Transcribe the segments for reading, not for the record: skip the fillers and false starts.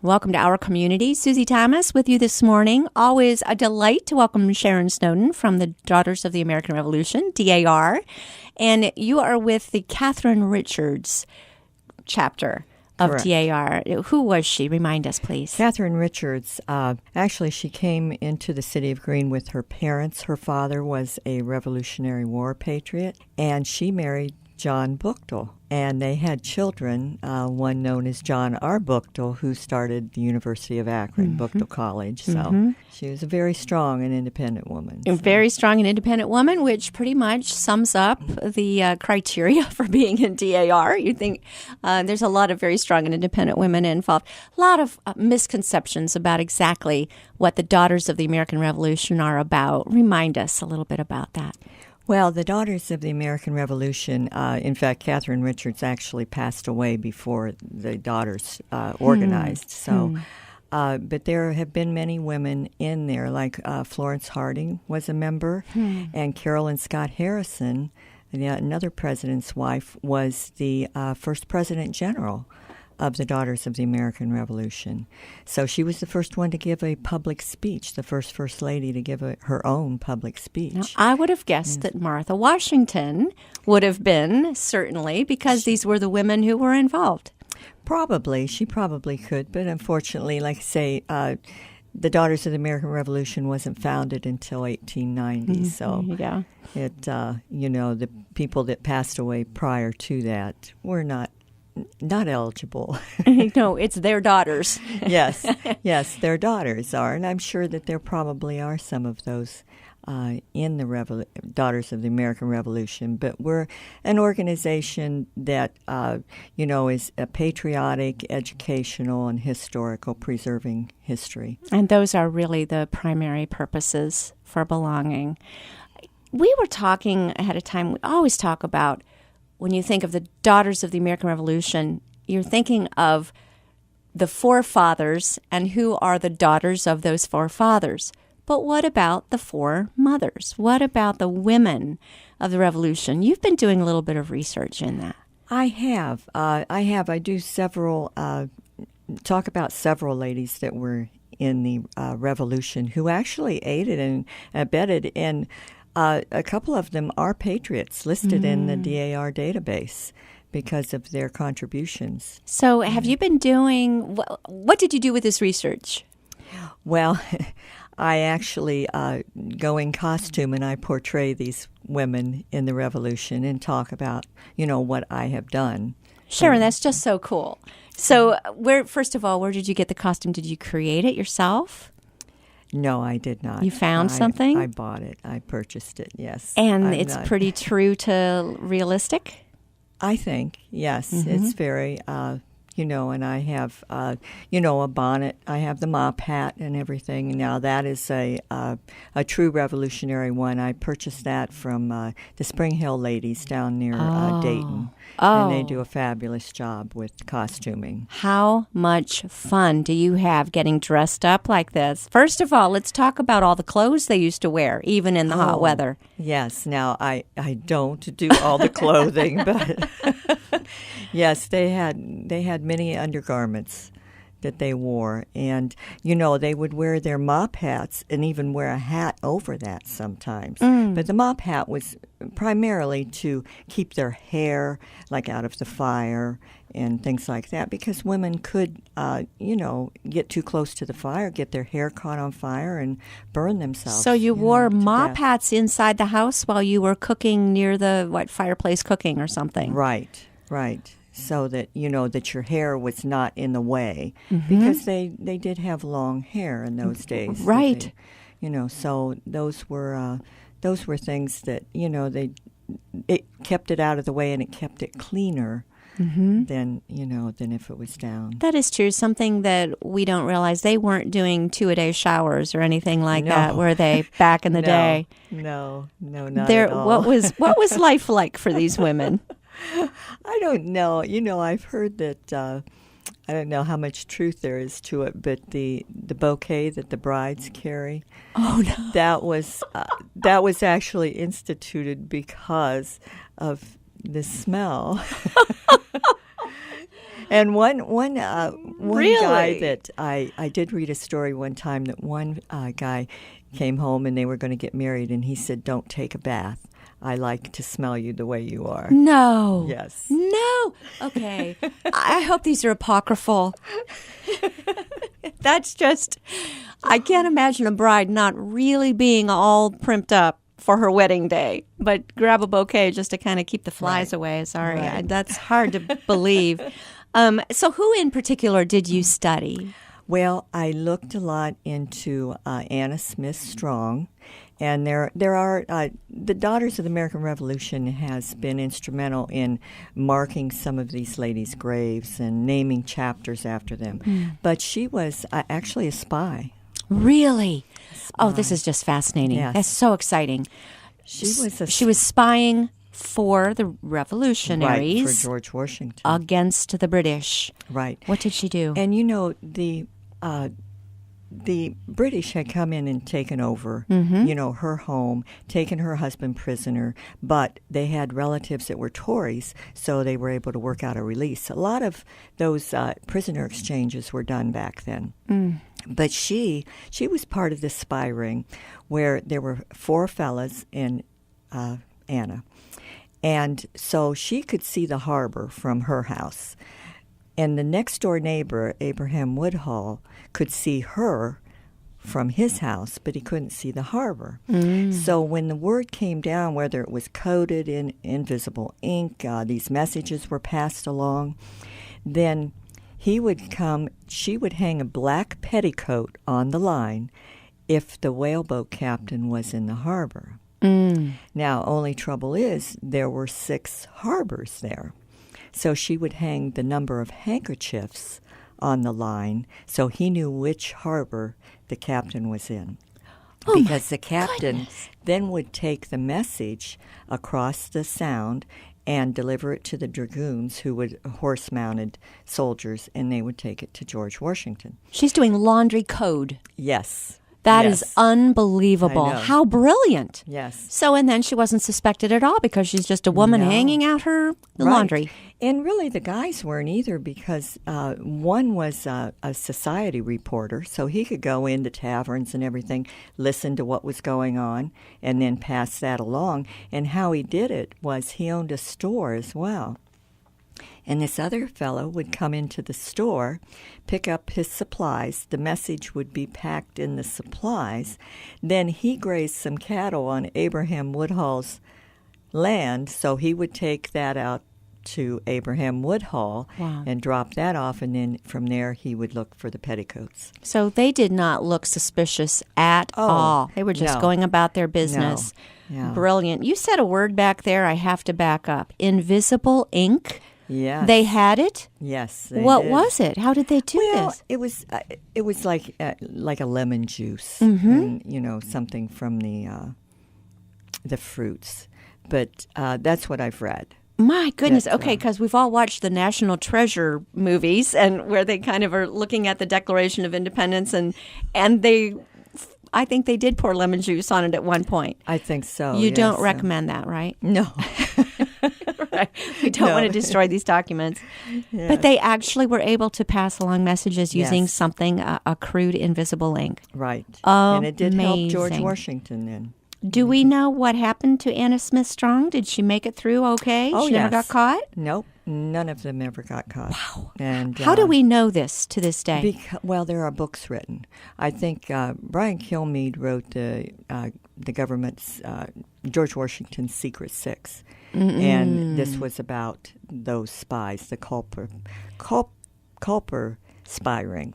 Welcome to our community. Susie Thomas with you this morning. Always a delight to welcome Sharon Snowden from the Daughters of the American Revolution, DAR. And you are with the Catherine Richards chapter of Correct. DAR. Who was she? Remind us, please. Catherine Richards, actually she came into the city of Greene with her parents. Her father was a Revolutionary War patriot, and she married John Buchtel. And they had children, one known as John R. Buchtel, who started the University of Akron, Buchtel College. So she was a very strong and independent woman. A very strong and independent woman, which pretty much sums up the criteria for being in DAR. You think there's a lot of very strong and independent women involved. A lot of misconceptions about exactly what the Daughters of the American Revolution are about. Remind us a little bit about that. Well, the Daughters of the American Revolution, in fact, Catherine Richards actually passed away before the Daughters organized. So, but there have been many women in there, like Florence Harding was a member, and Carolyn Scott Harrison, another president's wife, was the first president general of the Daughters of the American Revolution. So she was the first one to give a public speech, the first lady to give her own public speech. Now, I would have guessed that Martha Washington would have been, certainly, because these were the women who were involved. Probably. She probably could, but unfortunately, like I say, the Daughters of the American Revolution wasn't founded until 1890, so it, the people that passed away prior to that were not eligible. No, it's their daughters. Yes, their daughters are, and I'm sure that there probably are some of those in the Daughters of the American Revolution. But we're an organization that, is a patriotic, educational, and historical, preserving history. And those are really the primary purposes for belonging. We were talking ahead of time, we always talk about when you think of the Daughters of the American Revolution, you're thinking of the forefathers and who are the daughters of those forefathers. But what about the four mothers? What about the women of the Revolution? You've been doing a little bit of research in that. I have. I do several, talk about several ladies that were in the Revolution who actually aided and abetted, and a couple of them are patriots listed in the DAR database because of their contributions. So have you been doing, what did you do with this research? Well, I actually go in costume and I portray these women in the Revolution and talk about, what I have done. Sharon, that's just so cool. So first of all, where did you get the costume? Did you create it yourself? No, I did not. You found something? I bought it. I purchased it, yes. And it's pretty true to realistic? I think, yes. It's very, and I have, a bonnet. I have the mop hat and everything. Now, that is a true Revolutionary one. I purchased that from the Spring Hill ladies down near Dayton. And they do a fabulous job with costuming. How much fun do you have getting dressed up like this? First of all, let's talk about all the clothes they used to wear, even in the hot weather. Yes. Now, I don't do all the clothing, but yes, they had many undergarments that they wore. And, they would wear their mop hats and even wear a hat over that sometimes. But the mop hat was primarily to keep their hair, like, out of the fire and things like that, because women could, get too close to the fire, get their hair caught on fire and burn themselves. So you wore mop hats inside the house while you were cooking near the, fireplace cooking or something? Right. So that, that your hair was not in the way, because they did have long hair in those days. Right. So those were things that, it kept it out of the way and it kept it cleaner than if it was down. That is true. Something that we don't realize, they weren't doing 2-a-day showers or anything like that, were they, back in the day? No, not at all. What was life like for these women? I don't know. I've heard that, I don't know how much truth there is to it, but the bouquet that the brides carry, that was actually instituted because of the smell. And one Really? guy that I did read a story one time that one guy came home and they were going to get married, and he said, "Don't take a bath. I like to smell you the way you are." No. Yes. No. Okay. I hope these are apocryphal. That's just, I can't imagine a bride not really being all primped up for her wedding day, but grab a bouquet just to kind of keep the flies away. Sorry. Right. That's hard to believe. So who in particular did you study? Well, I looked a lot into Anna Smith Strong, and there are the Daughters of the American Revolution has been instrumental in marking some of these ladies' graves and naming chapters after them. But she was actually a spy. Really? Oh, this is just fascinating. Yes. That's so exciting. She was spying for the revolutionaries. Right, for George Washington. Against the British. Right. What did she do? And you know, the British had come in and taken over, you know, her home, taken her husband prisoner, but they had relatives that were Tories, so they were able to work out a release. A lot of those prisoner exchanges were done back then. But she was part of this spy ring where there were 4 fellas in Anna. And so she could see the harbor from her house. And the next-door neighbor, Abraham Woodhull, could see her from his house, but he couldn't see the harbor. So when the word came down, whether it was coded in invisible ink, these messages were passed along, then he would come, she would hang a black petticoat on the line if the whaleboat captain was in the harbor. Now, only trouble is there were 6 harbors there. So she would hang the number of handkerchiefs on the line so he knew which harbor the captain was in. Because the captain then would take the message across the sound and deliver it to the dragoons, who would horse-mounted soldiers, and they would take it to George Washington. She's doing laundry code. Yes. That Yes. is unbelievable. I know. How brilliant. Yes. So, and then she wasn't suspected at all because she's just a woman No. hanging out her Right. laundry. And really the guys weren't either, because one was a society reporter, so he could go into taverns and everything, listen to what was going on, and then pass that along. And how he did it was he owned a store as well. And this other fellow would come into the store, pick up his supplies. The message would be packed in the supplies. Then he grazed some cattle on Abraham Woodhull's land, so he would take that out to Abraham Woodhull and drop that off, and then from there he would look for the petticoats. So they did not look suspicious at all. They were just no. going about their business. No. Yeah. Brilliant. You said a word back there I have to back up. Invisible ink. Yes. They had it? Yes. What was it? How did they do this? It was like a lemon juice, and, you know, something from the fruits. But that's what I've read. My goodness. That, Okay, because we've all watched the National Treasure movies, and where they kind of are looking at the Declaration of Independence, and they, I think they did pour lemon juice on it at one point. I think so. You yes. don't recommend that, right? No. Right. We don't No. want to destroy these documents. Yes. But they actually were able to pass along messages using Yes. something, a crude invisible ink. Right. And it did help George Amazing. Washington then. Do we know what happened to Anna Smith Strong? Did she make it through okay? Oh, She never got yes. caught? Nope. None of them ever got caught. Wow. And How do we know this to this day? Well, there are books written. I think Brian Kilmeade wrote the government's George Washington's Secret Six, and this was about those spies, the Culper spy ring.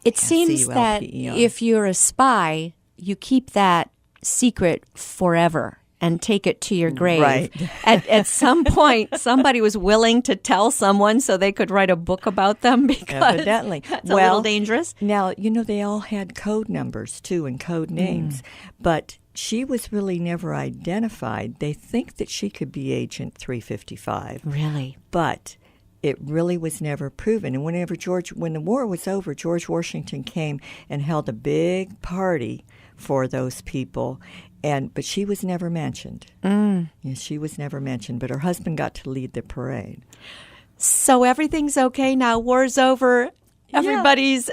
It seems that C-U-L-P-E-R. if you're a spy, you keep that secret forever and take it to your grave. Right. At some point, somebody was willing to tell someone so they could write a book about them, because Evidently. that's a little dangerous. Now, you know, they all had code numbers, too, and code names. But she was really never identified. They think that she could be Agent 355. Really? But it really was never proven. And when the war was over, George Washington came and held a big party for those people, but she was never mentioned. Yeah, she was never mentioned, but her husband got to lead the parade. So everything's okay now. War's over. Everybody's,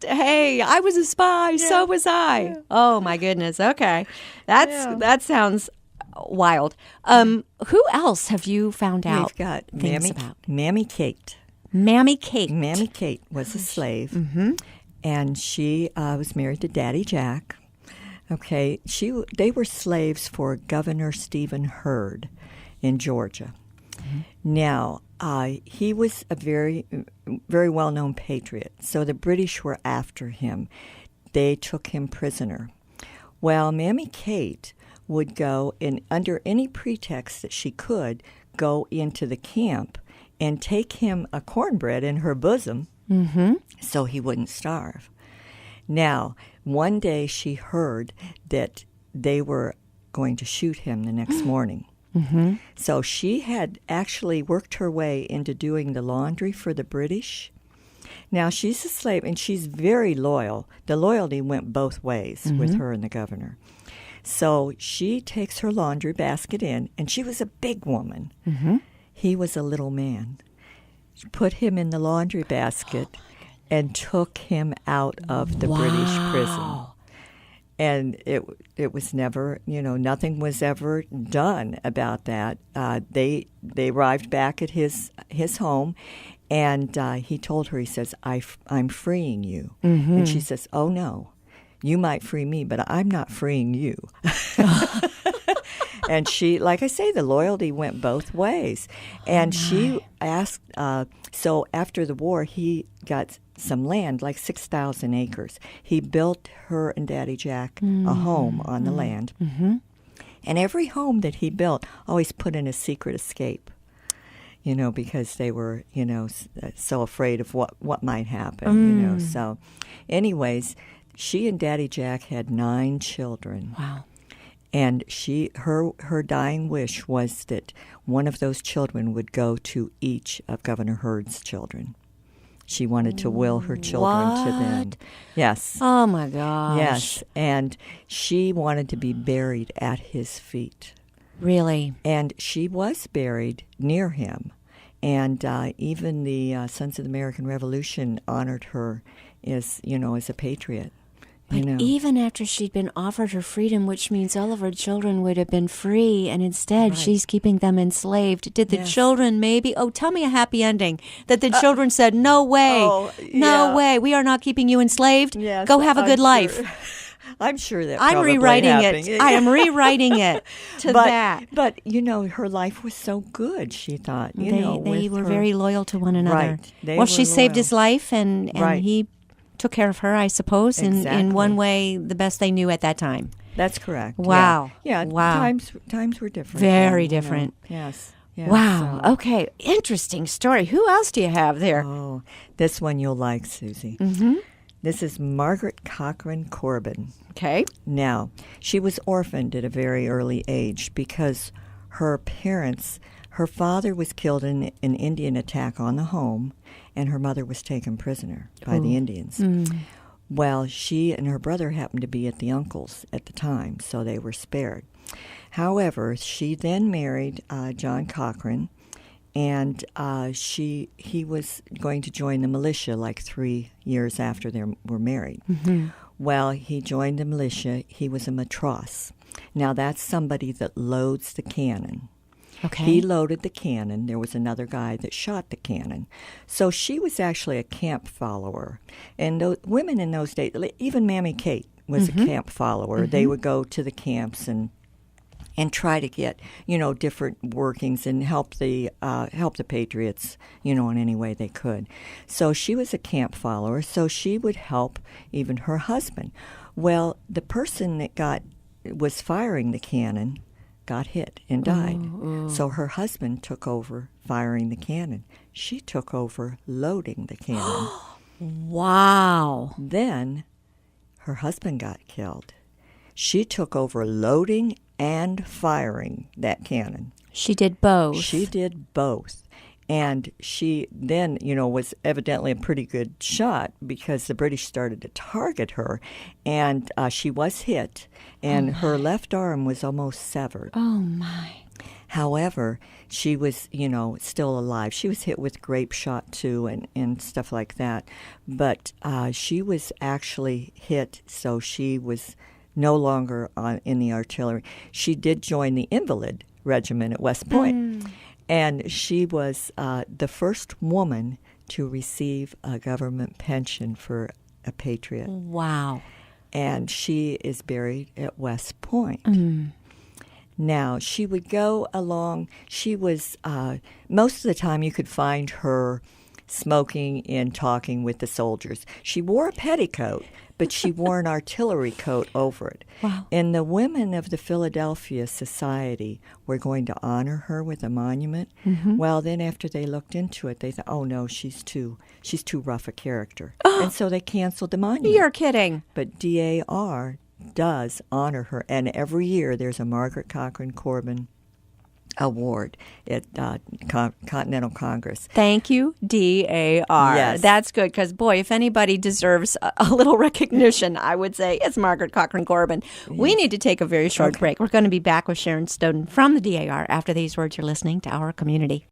hey, I was a spy. So was I. Yeah. Oh, my goodness. Okay. That sounds wild. Who else have you found out? We've got Mammy Kate. Mammy Kate. Mammy Kate was a slave, and she was married to Daddy Jack. Okay, they were slaves for Governor Stephen Hurd in Georgia. Now, he was a very, very well-known patriot, so the British were after him. They took him prisoner. Well, Mammy Kate would go, under any pretext that she could, go into the camp and take him a cornbread in her bosom so he wouldn't starve. Now, one day she heard that they were going to shoot him the next morning. So she had actually worked her way into doing the laundry for the British. Now, she's a slave, and she's very loyal. The loyalty went both ways with her and the governor. So she takes her laundry basket in, and she was a big woman. He was a little man. She put him in the laundry basket and took him out of the British prison. And it was never, nothing was ever done about that. They arrived back at his home, and he told her, he says, I'm freeing you. And she says, oh, no, you might free me, but I'm not freeing you. And she, like I say, the loyalty went both ways. And she asked, so after the war, he got some land, like 6,000 acres. He built her and Daddy Jack a home on the land. And every home that he built always put in a secret escape, because they were, so afraid of what might happen, So anyways, she and Daddy Jack had 9 children. Wow. And her dying wish was that one of those children would go to each of Governor Hurd's children. She wanted to will her children to them. Yes. Oh, my gosh. Yes. And she wanted to be buried at his feet. Really? And she was buried near him. And even the Sons of the American Revolution honored her as a patriot. But even after she'd been offered her freedom, which means all of her children would have been free, and instead she's keeping them enslaved. Did the children tell me a happy ending, that the children said, no way, no way, we are not keeping you enslaved. Yes, go have a good life. I'm sure that I'm rewriting happened. it. I am rewriting it to that. But, her life was so good, she thought. They were very loyal to one another. Right. She saved his life, and he took care of her, I suppose, in one way, the best they knew at that time. That's correct. Wow. Yeah. Wow. Times were different. Very different. Yes. Wow. So. Okay. Interesting story. Who else do you have there? Oh, this one you'll like, Susie. This is Margaret Cochran Corbin. Okay. Now, she was orphaned at a very early age because her father was killed in an Indian attack on the home, and her mother was taken prisoner by the Indians. Well, she and her brother happened to be at the uncle's at the time, so they were spared. However, she then married John Cochran, and he was going to join the militia like 3 years after they were married. Well, he joined the militia. He was a matros. Now, that's somebody that loads the cannon. Okay. He loaded the cannon. There was another guy that shot the cannon. So she was actually a camp follower. And women in those days, even Mammy Kate was a camp follower. They would go to the camps and try to get, different workings and help the patriots, in any way they could. So she was a camp follower. So she would help even her husband. Well, the person that was firing the cannon got hit and died. So her husband took over firing the cannon. She took over loading the cannon. Wow. Then her husband got killed. She took over loading and firing that cannon. She did both. She did both. And she then, was evidently a pretty good shot because the British started to target her. And she was hit, and her left arm was almost severed. Oh, my. However, she was, still alive. She was hit with grape shot too, and stuff like that. But she was actually hit, so she was no longer in the artillery. She did join the invalid regiment at West Point, and she was the first woman to receive a government pension for a patriot. Wow. And she is buried at West Point. Now, she would go along, she was, most of the time you could find her smoking and talking with the soldiers. She wore a petticoat, but she wore an artillery coat over it. Wow. And the women of the Philadelphia Society were going to honor her with a monument. Well, then after they looked into it, they thought, oh no, she's too rough a character. And so they canceled the monument. You're kidding. But DAR does honor her, and every year there's a Margaret Cochran Corbin Award at Continental Congress. Thank you, DAR. Yes. That's good, because, boy, if anybody deserves a little recognition, I would say it's Margaret Cochran Corbin. We need to take a very short break. We're going to be back with Sharon Snowden from the DAR after these words. You're listening to Our Community.